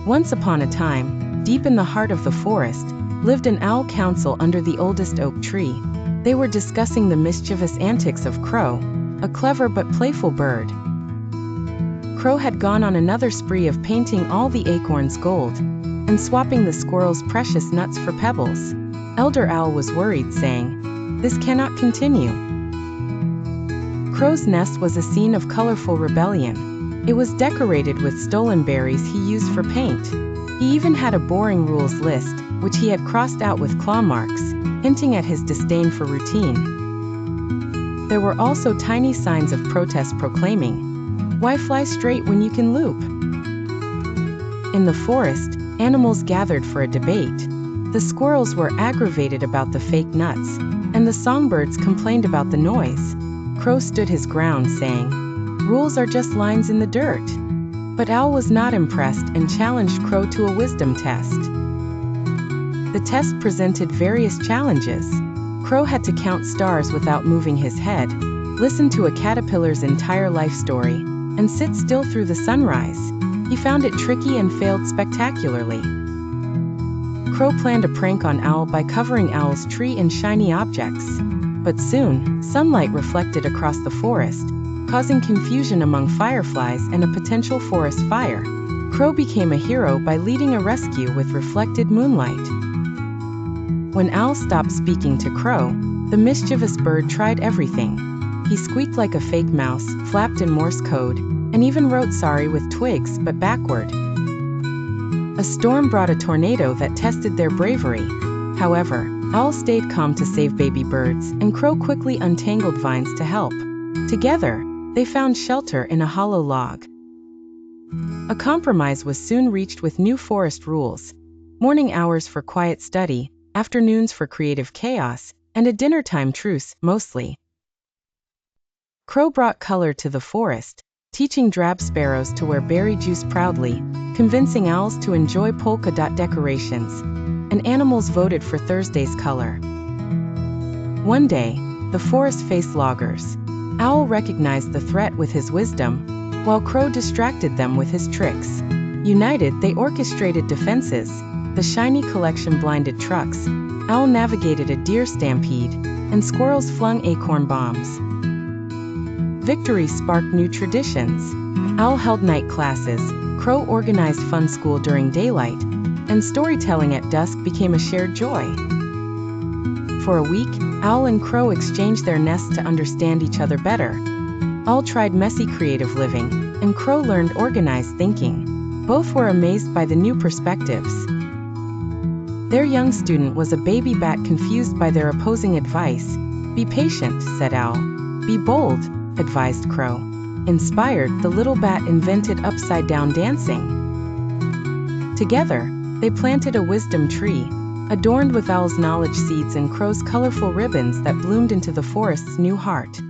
Once upon a time, deep in the heart of the forest, lived an owl council under the oldest oak tree. They were discussing the mischievous antics of Crow, a clever but playful bird. Crow had gone on another spree of painting all the acorns gold, and swapping the squirrel's precious nuts for pebbles. Elder Owl was worried, saying, "This cannot continue." Crow's nest was a scene of colorful rebellion. It was decorated with stolen berries he used for paint. He even had a boring rules list, which he had crossed out with claw marks, hinting at his disdain for routine. There were also tiny signs of protest proclaiming, "Why fly straight when you can loop?" In the forest, animals gathered for a debate. The squirrels were aggravated about the fake nuts, and the songbirds complained about the noise. Crow stood his ground, saying, "Rules are just lines in the dirt." But Owl was not impressed and challenged Crow to a wisdom test. The test presented various challenges. Crow had to count stars without moving his head, listen to a caterpillar's entire life story, and sit still through the sunrise. He found it tricky and failed spectacularly. Crow planned a prank on Owl by covering Owl's tree in shiny objects. But soon, sunlight reflected across the forest, causing confusion among fireflies and a potential forest fire. Crow became a hero by leading a rescue with reflected moonlight. When Owl stopped speaking to Crow, the mischievous bird tried everything. He squeaked like a fake mouse, flapped in Morse code, and even wrote sorry with twigs, but backward. A storm brought a tornado that tested their bravery. However, Owl stayed calm to save baby birds, and Crow quickly untangled vines to help. Together, they found shelter in a hollow log. A compromise was soon reached with new forest rules: morning hours for quiet study, afternoons for creative chaos, and a dinner-time truce, mostly. Crow brought color to the forest, teaching drab sparrows to wear berry juice proudly, convincing owls to enjoy polka dot decorations, and animals voted for Thursday's color. One day, the forest faced loggers. Owl recognized the threat with his wisdom, while Crow distracted them with his tricks. United, they orchestrated defenses. The shiny collection blinded trucks, Owl navigated a deer stampede, and squirrels flung acorn bombs. Victory sparked new traditions. Owl held night classes, Crow organized fun school during daylight, and storytelling at dusk became a shared joy. For a week, Owl and Crow exchanged their nests to understand each other better. Owl tried messy creative living, and Crow learned organized thinking. Both were amazed by the new perspectives. Their young student was a baby bat confused by their opposing advice. "Be patient," said Owl. "Be bold," advised Crow. Inspired, the little bat invented upside-down dancing. Together, they planted a wisdom tree, adorned with Owl's knowledge seeds and Crow's colorful ribbons that bloomed into the forest's new heart.